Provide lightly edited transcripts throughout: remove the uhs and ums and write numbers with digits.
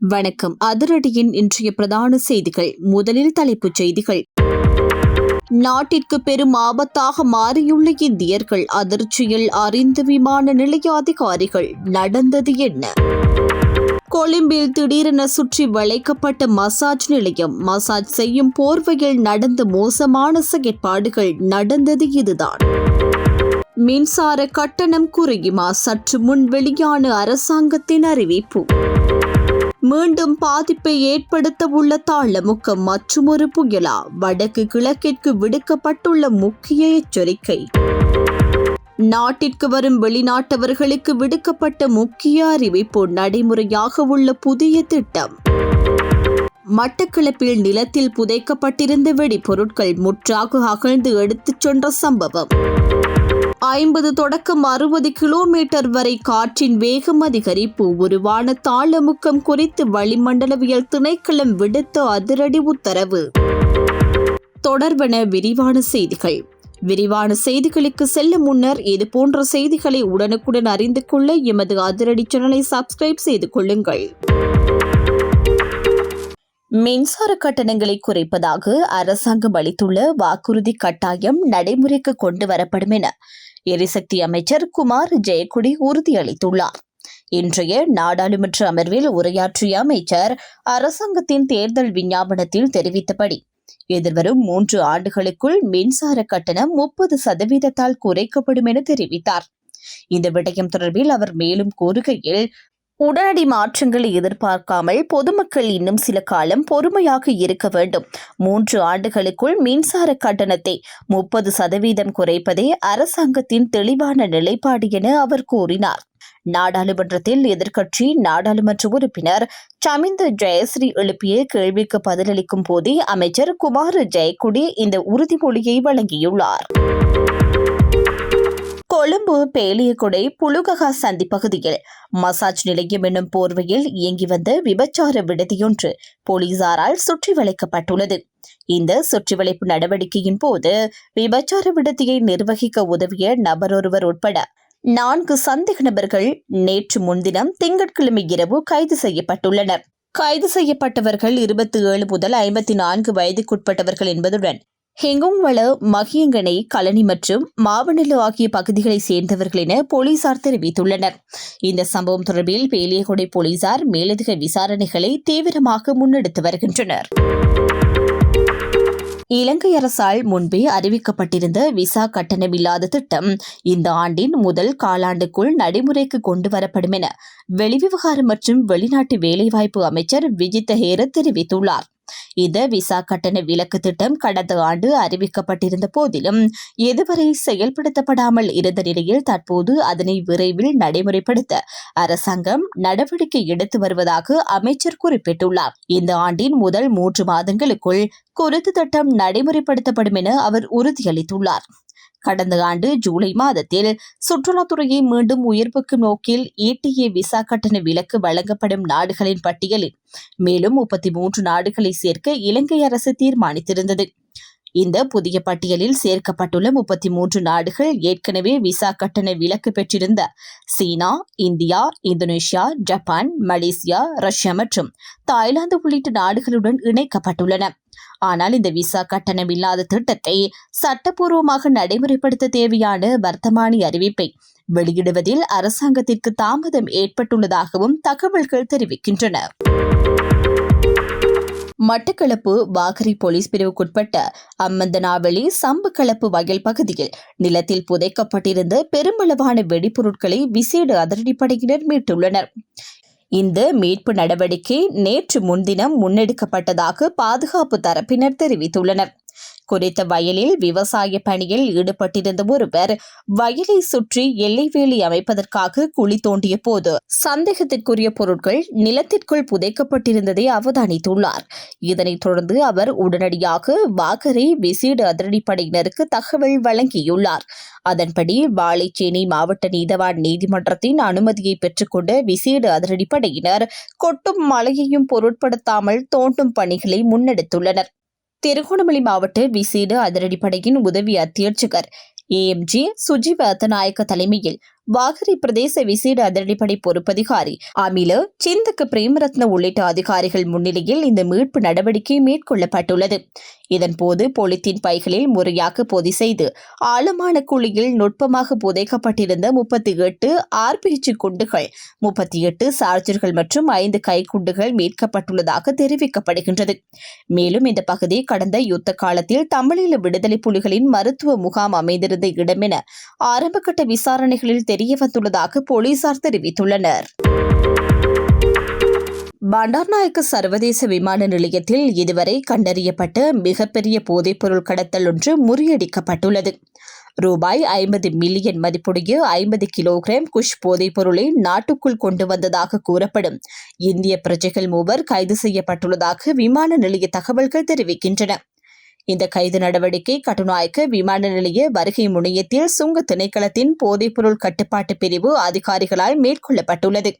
வணக்கம். அதிரடியின் இன்றைய பிரதான செய்திகள். முதலில் தலைப்புச் செய்திகள். நாட்டிற்கு பெரும் ஆபத்தாக மாறியுள்ள இந்தியர்கள் அதிர்ச்சியில் அறிந்த விமான நிலைய அதிகாரிகள். நடந்தது என்ன? கொழும்பில் திடீரென சுற்றி வளைக்கப்பட்ட மசாஜ் நிலையம். மசாஜ் செய்யும் போர்வையில் நடந்த மோசமான செயற்பாடுகள். நடந்தது இதுதான். மின்சார கட்டணம் குறையுமா? சற்று முன் வெளியான அரசாங்கத்தின் அறிவிப்பு. மீண்டும் பாதிப்பை ஏற்படுத்த உள்ள தாளமுக்கம். மற்றுமொரு புயலா? வடக்கு கிழக்கிற்கு விடுக்கப்பட்டுள்ள முக்கிய எச்சரிக்கை. நாட்டிற்கு வரும் வெளிநாட்டவர்களுக்கு விடுக்கப்பட்ட முக்கிய அறிவிப்பு. நடைமுறையாக உள்ள புதிய திட்டம். மட்டக்களப்பில் நிலத்தில் புதைக்கப்பட்டிருந்த வெடிபொருட்கள் முற்றாக அகழ்ந்து எடுத்துச் சென்ற சம்பவம். 50 தொடக்கம் 60 கிலோமீட்டர் வரை காற்றின் வேகம் அதிகரிப்பு. உருவான தாளமுக்கம் குறித்து வளிமண்டலவியல் திணைக்களம் விடுத்த அதிரடி உத்தரவு. தொடர்பென விரிவான செய்திகள். விரிவான செய்திகளுக்கு செல்ல முன்னர் இதுபோன்ற செய்திகளை உடனுக்குடன் அறிந்து கொள்ள எமது அதிரடி சேனலை சப்ஸ்கிரைப் செய்து கொள்ளுங்கள். மின்சார கட்டணங்களை குறைப்பதாக அரசாங்கம் அளித்துள்ள வாக்குறுதி கட்டாயம் நடைமுறைக்கு கொண்டு வரப்படும் என எரிசக்தி அமைச்சர் குமார் ஜெயக்குடி உறுதியளித்துள்ளார். இன்றைய நாடாளுமன்ற அமர்வில் உரையாற்றிய அமைச்சர் அரசாங்கத்தின் தேர்தல் விஞ்ஞாபனத்தில் எதிர்வரும் 3 ஆண்டுகளுக்குள் மின்சார கட்டணம் 30% குறைக்கப்படும் என தெரிவித்தார். இந்த விடயம் தொடர்பில் அவர் மேலும் கூறுகையில், உடனடி மாற்றங்களை எதிர்பார்க்காமல் பொதுமக்கள் இன்னும் சில காலம் பொறுமையாக இருக்க வேண்டும். 3 ஆண்டுகளுக்குள் மின்சார கட்டணத்தை 30% குறைப்பதே அரசாங்கத்தின் தெளிவான நிலைப்பாடு என அவர் கூறினார். நாடாளுமன்றத்தில் எதிர்க்கட்சி நாடாளுமன்ற உறுப்பினர் சமிந்த ஜெயஸ்ரீ எழுப்பிய கேள்விக்கு பதிலளிக்கும் போதே அமைச்சர் குமார் ஜெயக்குடி இந்த உறுதிமொழியை வழங்கியுள்ளார். கொழும்பு பேலியகுடை புலுககா சந்தி பகுதியில் மசாஜ் நிலையம் என்னும் போர்வையில் இயங்கி வந்த விபச்சார விடுதியொன்று போலீசாரால் சுற்றி வளைக்கப்பட்டுள்ளது. இந்த சுற்றிவளைப்பு நடவடிக்கையின் போது விபச்சார விடுதியை நிர்வகிக்க உதவிய நபரொருவர் உட்பட 4 சந்தேக நபர்கள் நேற்று முன்தினம் திங்கட்கிழமை இரவு கைது செய்யப்பட்டுள்ளனர். கைது செய்யப்பட்டவர்கள் 27 முதல் 54 வயதுக்குட்பட்டவர்கள் என்பதுடன் ஹெங்கும்வள, மகியங்கனை, கலனி மற்றும் மாவனலு ஆகிய பகுதிகளை சேர்ந்தவர்கள் என போலீசார் தெரிவித்துள்ளனர். இந்த சம்பவம் தொடர்பில் பேலியகுடை போலீசார் மேலதிக விசாரணைகளை தீவிரமாக முன்னெடுத்து வருகின்றனர். இலங்கை அரசால் முன்பே அறிவிக்கப்பட்டிருந்த விசா கட்டணமில்லாத திட்டம் இந்த ஆண்டின் முதல் காலாண்டுக்குள் நடைமுறைக்கு கொண்டு வரப்படும் என வெளிவிவகாரம் மற்றும் வெளிநாட்டு வேலைவாய்ப்பு அமைச்சர் விஜித்த ஹேர தெரிவித்துள்ளார். இந்த விசா கட்டண விலக்கு திட்டம் கடந்த ஆண்டு அறிவிக்கப்பட்டிருந்த போதிலும் இதுவரை செயல்படுத்தப்படாமல் இருந்த நிலையில் தற்போது அதனை விரைவில் நடைமுறைப்படுத்த அரசாங்கம் நடவடிக்கை எடுத்து வருவதாக அமைச்சர் குறிப்பிட்டுள்ளார். இந்த ஆண்டின் முதல் 3 மாதங்களுக்குள் குறித்த திட்டம் நடைமுறைப்படுத்தப்படும் என அவர் உறுதியளித்துள்ளார். கடந்த ஆண்டு ஜூலை மாதத்தில் சுற்றுலாத்துறையை மீண்டும் உயர்வுக்கும் நோக்கில் ETA விசா கட்டண விலக்கு வழங்கப்படும் நாடுகளின் பட்டியலில் மேலும் 33 நாடுகளை சேர்க்க இலங்கை அரசு தீர்மானித்திருந்தது. இந்த புதிய பட்டியலில் சேர்க்கப்பட்டுள்ள 33 நாடுகள் ஏற்கனவே விசா கட்டண விலக்கு பெற்றிருந்த China, India, Indonesia, Japan, Malaysia, Russia மற்றும் தாய்லாந்து உள்ளிட்ட நாடுகளுடன் இணைக்கப்பட்டுள்ளன. ஆனால் இந்த விசா கட்டணம் இல்லாத திட்டத்தை சட்டப்பூர்வமாக நடைமுறைப்படுத்த தேவையான வர்த்தமானி அறிவிப்பை வெளியிடுவதில் அரசாங்கத்திற்கு தாமதம் ஏற்பட்டுள்ளதாகவும் தகவல்கள் தெரிவிக்கின்றன. மட்டக்களப்பு வாகரை போலீஸ் பிரிவுக்குட்பட்ட அம்மந்தனாவெளி சம்புகளப்பு வயல் பகுதியில் நிலத்தில் புதைக்கப்பட்டிருந்த பெருமளவான வெடிபொருட்களை விசேட அதிரடிப்படையினர் மீட்டுள்ளனர். இந்த மீட்பு நடவடிக்கை நேற்று முன்தினம் முன்னெடுக்கப்பட்டதாக பாதுகாப்பு தரப்பினர் தெரிவித்துள்ளனர். குறித்த வயலில் விவசாய பணியில் ஈடுபட்டிருந்த ஒருவர் வயலை சுற்றி எல்லை வேலி அமைப்பதற்காக குழி தோண்டிய போது சந்தேகத்திற்குரிய பொருட்கள் நிலத்திற்குள் புதைக்கப்பட்டிருந்ததை அவதானித்துள்ளார். இதனைத் தொடர்ந்து அவர் உடனடியாக வாகரை விசேட அதிரடிப்படையினருக்கு தகவல் வழங்கியுள்ளார். அதன்படி வாழைச்சேனை மாவட்ட நீதவான் நீதிமன்றத்தின் அனுமதியை பெற்றுக்கொண்ட விசேட அதிரடிப்படையினர் கொட்டும் மழையையும் பொருட்படுத்தாமல் தோண்டும் பணிகளை முன்னெடுத்துள்ளனர். திருகோணமலை மாவட்ட விசேட அதிரடிப்படையின் உதவி அத்தியட்சகர் AMG சுஜிவ அத்தநாயக்க தலைமையில் வாகரை பிரதேச விசேட அதிரடிப்படை பொறுப்பதிகாரி அமில சிந்தக்க பிரேமரத்ன உள்ளிட்ட அதிகாரிகள் முன்னிலையில் இந்த மீட்பு நடவடிக்கை மேற்கொள்ளப்பட்டுள்ளது. இதன்போது பொலித்தீன் பைகளில் முறையாக பொதி செய்து ஆழமான குழியில் நுட்பமாக புதைக்கப்பட்டிருந்த 38 ஆர்பிஜி குண்டுகள், 38 சார்ஜர்கள் மற்றும் 5 கைக்குண்டுகள் மீட்கப்பட்டுள்ளதாக தெரிவிக்கப்படுகின்றது. மேலும் இந்த பகுதி கடந்த யுத்த காலத்தில் தமிழீழ விடுதலை புலிகளின் மருத்துவ முகாம் அமைந்திருந்த இடம் என ஆரம்பகட்ட விசாரணைகளில் தெரியவந்துள்ளதாக போலீசார் தெரிவித்துள்ளனர். பண்டார்நாயக்க சர்வதேச விமான நிலையத்தில் இதுவரை கண்டறியப்பட்ட மிகப்பெரிய போதைப்பொருள் கடத்தல் ஒன்று முறியடிக்கப்பட்டுள்ளது. ரூபாய் 50 மில்லியன் மதிப்புடைய 50 கிலோகிராம் குஷ் போதைப் பொருளை நாட்டுக்குள் கொண்டு வந்ததாக கூறப்படும் இந்திய பிரஜைகள் 3 கைது செய்யப்பட்டுள்ளதாக விமான நிலைய தகவல்கள் தெரிவிக்கின்றன. இந்த கைது நடவடிக்கை கட்டுநாயக்க விமான நிலைய வருகை முனையத்தில் சுங்க திணைக்களத்தின் போதைப்பொருள் கட்டுப்பாட்டு பிரிவு அதிகாரிகளால் மேற்கொள்ளப்பட்டுள்ளது.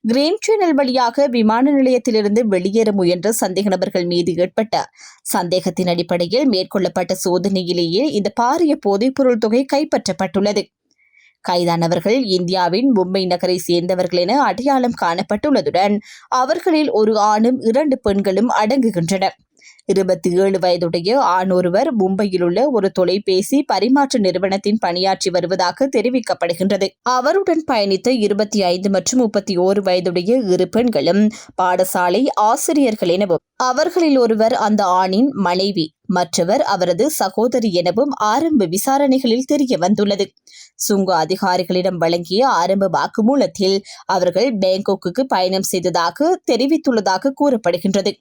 கிரீன் சேனல் வழியாக விமான நிலையத்திலிருந்து வெளியேற முயன்ற சந்தேக நபர்கள் மீது ஏற்பட்ட சந்தேகத்தின் அடிப்படையில் மேற்கொள்ளப்பட்ட சோதனையிலேயே இந்த பாரிய போதைப்பொருள் தொகை கைப்பற்றப்பட்டுள்ளது. கைதானவர்கள் இந்தியாவின் மும்பை நகரை சேர்ந்தவர்கள் என அடையாளம் காணப்பட்டுள்ளதுடன் அவர்களில் ஒரு ஆணும் 2 பெண்களும் அடங்குகின்றனர். 27 வயதுடைய ஆண் ஒருவர் மும்பையில் உள்ள ஒரு தொலைபேசி பரிமாற்ற நிறுவனத்தின் பணியாற்றி வருவதாக தெரிவிக்கப்படுகின்றது. அவருடன் பயணித்த 25 மற்றும் 31 வயதுடைய 2 பெண்களும் பாடசாலை ஆசிரியர்கள் எனவும் அவர்களில் ஒருவர் அந்த ஆணின் மனைவி, மற்றவர் அவரது சகோதரி எனவும் ஆரம்ப விசாரணைகளில் தெரிய வந்துள்ளது. சுங்க அதிகாரிகளிடம் வழங்கிய ஆரம்ப வாக்குமூலத்தில் அவர்கள் பேங்காக்கு பயணம் செய்ததாக தெரிவித்துள்ளதாக கூறப்படுகின்றது.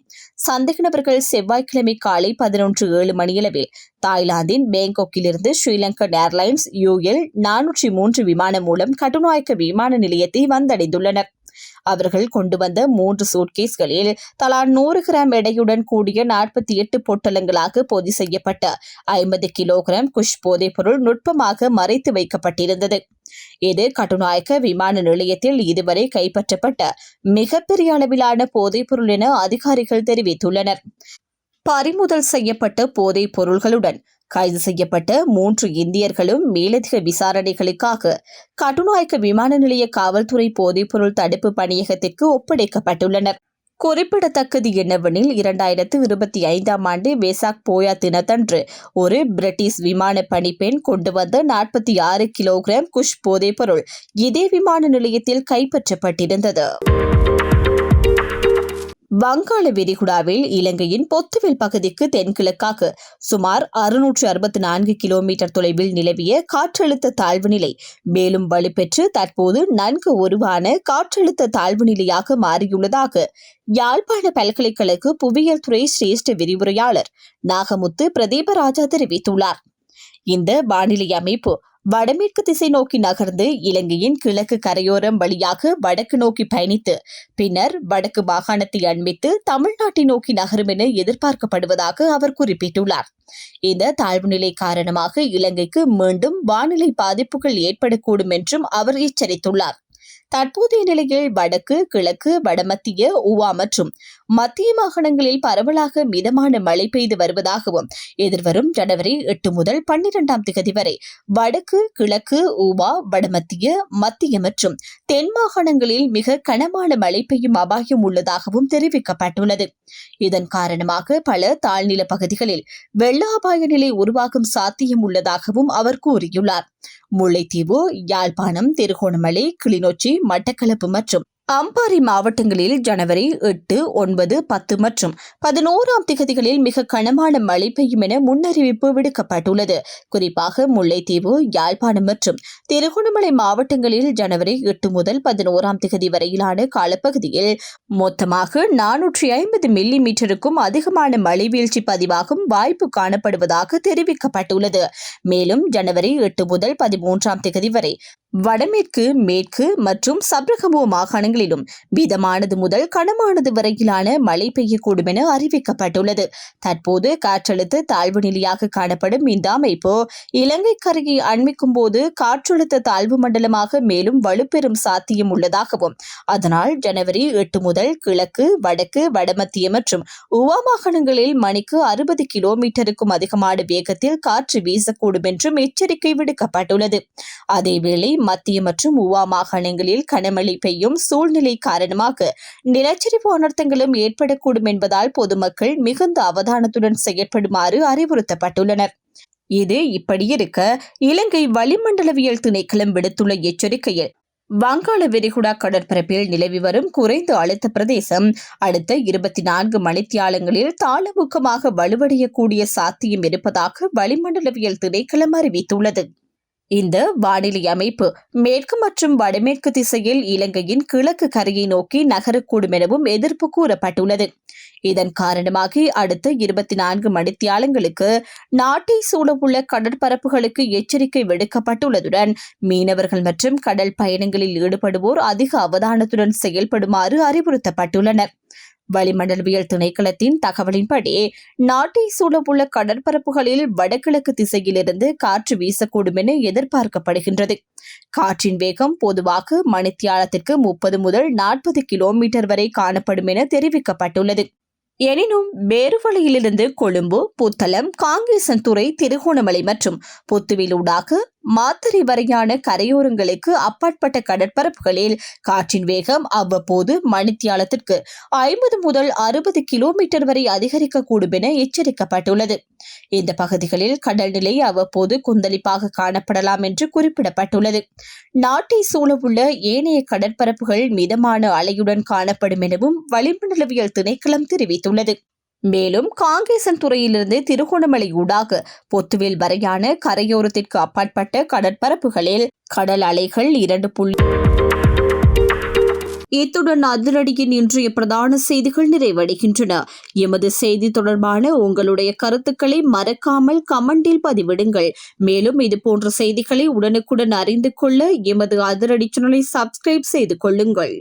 சந்தேக நபர்கள் செவ்வாய்க்கிழமை காலை 11:07 மணியளவில் தாய்லாந்தின் பேங்காக்கிலிருந்து ஸ்ரீலங்கன் ஏர்லைன்ஸ் UL 403 விமானம் மூலம் கட்டுநாயக்க விமான நிலையத்தை வந்தடைந்துள்ளனர். அவர்கள் கொண்டு வந்த 3 சூட்கேஸ்களில் தலா 100 கிராம் எடையுடன் கூடிய 48 பொட்டலங்களாக பொதி செய்யப்பட்ட 50 கிலோகிராம் குஷ் போதைப் பொருள் நுட்பமாக மறைத்து வைக்கப்பட்டிருந்தது. இது கட்டுநாயக்க விமான நிலையத்தில் இதுவரை கைப்பற்றப்பட்ட மிகப்பெரிய அளவிலான போதைப் பொருள் என அதிகாரிகள் தெரிவித்துள்ளனர். பறிமுதல் செய்யப்பட்ட போதைப் பொருள்களுடன் கைது செய்யப்பட்ட 3 இந்தியர்களும் மேலதிக விசாரணைகளுக்காக கட்டுநாயக்க விமான நிலைய காவல்துறை போதைப்பொருள் தடுப்பு பணியகத்திற்கு ஒப்படைக்கப்பட்டுள்ளனர். குறிப்பிடத்தக்கது என்னவெனில் 2025ஆம் ஆண்டு வெசாக் போயா தினத்தன்று ஒரு பிரிட்டிஷ் விமான பணிப்பெண் கொண்டு வந்த 46 கிலோகிராம் குஷ் போதைப் பொருள் இதே விமான நிலையத்தில் கைப்பற்றப்பட்டிருந்தது. வங்காள விரிகுடாவில் இலங்கையின் பொத்துவில் பகுதிக்கு தென்கிழக்காக சுமார் 664 கிலோமீட்டர் தொலைவில் நிலவிய காற்றழுத்த தாழ்வு நிலை மேலும் வலுப்பெற்று தற்போது நன்கு உருவான காற்றழுத்த தாழ்வு நிலையாக மாறியுள்ளதாக யாழ்ப்பாண பல்கலைக்கழக புவியியல் துறை சிரேஷ்ட விரிவுரையாளர் நாகமுத்து பிரதீபராஜா தெரிவித்துள்ளார். இந்த வானிலை அமைப்பு வடமேற்கு திசை நோக்கி நகர்ந்து இலங்கையின் கிழக்கு கரையோரம் வழியாக வடக்கு நோக்கி பயணித்து பின்னர் வடக்கு மாகாணத்தை அண்மித்து தமிழ்நாட்டை நோக்கி நகரும் என எதிர்பார்க்கப்படுவதாக அவர் குறிப்பிட்டுள்ளார். இந்த தாழ்வுநிலை காரணமாக இலங்கைக்கு மீண்டும் வானிலை பாதிப்புகள் ஏற்படக்கூடும் என்றும் அவர் எச்சரித்துள்ளார். தற்போதைய நிலையில் வடக்கு, கிழக்கு, வடமத்திய, ஊவா மற்றும் மத்திய மாகாணங்களில் பரவலாக மிதமான மழை பெய்து வருவதாகவும் எதிர்வரும் ஜனவரி 8 முதல் 12ஆம் தேதி வரை வடக்கு, கிழக்கு, ஊவா, வடமத்திய, மத்திய மற்றும் தென் மாகாணங்களில் மிக கனமான மழை பெய்யும் அபாயம் உள்ளதாகவும் தெரிவிக்கப்பட்டுள்ளது. இதன் காரணமாக பல தாழ்நில பகுதிகளில் வெள்ள அபாய நிலை உருவாகும் சாத்தியம் உள்ளதாகவும் அவர் கூறியுள்ளார். முல்லைத்தீவு, யாழ்ப்பாணம், திருகோணமலை, கிளிநொச்சி, மட்டக்களப்பு மற்றும் அம்பாறை மாவட்டங்களில் ஜனவரி 8, 9, 10 மற்றும் 11ஆம் தேதிகளில் மிக கனமான மழை பெய்யும் என முன்னறிவிப்பு விடுக்கப்பட்டுள்ளது. குறிப்பாக முல்லைத்தீவு, யாழ்ப்பாணம் மற்றும் திருகோணமலை மாவட்டங்களில் ஜனவரி 8 முதல் 11ஆம் தேதி வரையிலான காலப்பகுதியில் மொத்தமாக 450 மில்லி மீட்டருக்கும் அதிகமான மழை வீழ்ச்சி பதிவாகும் வாய்ப்பு காணப்படுவதாக தெரிவிக்கப்பட்டுள்ளது. மேலும் ஜனவரி 8 முதல் 13ஆம் தேதி வரை வடமேற்கு, மேற்கு மற்றும் சப்ரகமுவ மாகாணங்களிலும் மிதமானது முதல் கனமானது வரையிலான மழை பெய்யக்கூடும் என அறிவிக்கப்பட்டுள்ளது. தற்போது காற்றழுத்த தாழ்வு நிலையாக காணப்படும் இந்த அமைப்பு இலங்கை கரையை அண்மிக்கும் போது காற்றழுத்த தாழ்வு மண்டலமாக மேலும் வலுப்பெறும் சாத்தியம் உள்ளதாகவும் அதனால் ஜனவரி 8 முதல் கிழக்கு, வடக்கு, வடமத்திய மற்றும் ஊவா மாகாணங்களில் மணிக்கு 60 கிலோமீட்டருக்கும் அதிகமான வேகத்தில் காற்று வீசக்கூடும் என்றும் எச்சரிக்கை விடுக்கப்பட்டுள்ளது. அதேவேளை மத்திய மற்றும் ஊவா மாகாணங்களில் கனமழை பெய்யும் சூழ்நிலை காரணமாக நிலச்சரிவு அனர்த்தங்களும் ஏற்படக்கூடும் என்பதால் பொதுமக்கள் மிகுந்த அவதானத்துடன் செயற்படுமாறு அறிவுறுத்தப்பட்டுள்ளனர். இது இப்படியிருக்க இலங்கை வளிமண்டலவியல் திணைக்களம் விடுத்துள்ள எச்சரிக்கையில் வங்காள விரிகுடா கடற்பரப்பில் நிலவி வரும் குறைந்த அழுத்த பிரதேசம் அடுத்த 24 மணித்தியாலங்களில் தாளமுக்கமாக வலுவடையக்கூடிய சாத்தியம் இருப்பதாக வளிமண்டலவியல் திணைக்களம் அறிவித்துள்ளது. இந்த வானிலை அமைப்பு மேற்கு மற்றும் வடமேற்கு திசையில் இலங்கையின் கிழக்கு கரையை நோக்கி நகரக்கூடும் எனவும் எதிர்ப்பு கூறப்பட்டுள்ளது. இதன் காரணமாக அடுத்த 24 மணித்தியாலங்களுக்கு நாட்டை சூழவுள்ள கடற்பரப்புகளுக்கு எச்சரிக்கை விடுக்கப்பட்டுள்ளதுடன் மீனவர்கள் மற்றும் கடல் பயணங்களில் ஈடுபடுவோர் அதிக அவதானத்துடன் செயல்படுமாறு அறிவுறுத்தப்பட்டுள்ளனர். வளிமண்டலவியல் திணைக்களத்தின் தகவலின்படி நாட்டை சூழவுள்ள கடற்பரப்புகளில் வடகிழக்கு திசையிலிருந்து காற்று வீசக்கூடும் என எதிர்பார்க்கப்படுகின்றது. காற்றின் வேகம் பொதுவாக மணித்தியாலத்திற்கு 30 முதல் 40 கிலோமீட்டர் வரை காணப்படும் என தெரிவிக்கப்பட்டுள்ளது. எனினும் பேருவளையிலிருந்து கொழும்பு, புத்தளம், காங்கேசன்துறை, திருகோணமலை மற்றும் பொத்துவிலூடாக மாத்தறை வரையான கரையோரங்களுக்கு அப்பாற்பட்ட கடற்பரப்புகளில் காற்றின் வேகம் அவ்வப்போது மணித்தியாலத்திற்கு 50 முதல் 60 கிலோமீட்டர் வரை அதிகரிக்கக்கூடும் என எச்சரிக்கப்பட்டுள்ளது. இந்த பகுதிகளில் கடல் நிலை அவ்வப்போது கொந்தளிப்பாக காணப்படலாம் என்று குறிப்பிடப்பட்டுள்ளது. நாட்டை சூழவுள்ள ஏனைய கடற்பரப்புகள் மிதமான அலையுடன் காணப்படும் எனவும் வளிமண்டலவியல் திணைக்களம் தெரிவித்துள்ளது. மேலும் காங்கேசன்துறையிலிருந்து திருகோணமலை ஊடாக பொத்துவில் வரையான கரையோரத்திற்கு அப்பாற்பட்ட கடற்பரப்புகளில் கடல் அலைகள் 2. இத்துடன் அதிரடியின் இன்றைய பிரதான செய்திகள் நிறைவடைகின்றன. எமது செய்தி தொடர்பான உங்களுடைய கருத்துக்களை மறக்காமல் கமெண்டில் பதிவிடுங்கள். மேலும் இதுபோன்ற செய்திகளை உடனுக்குடன் அறிந்து கொள்ள எமது அதிரடி சேனலை சப்ஸ்கிரைப் செய்து கொள்ளுங்கள்.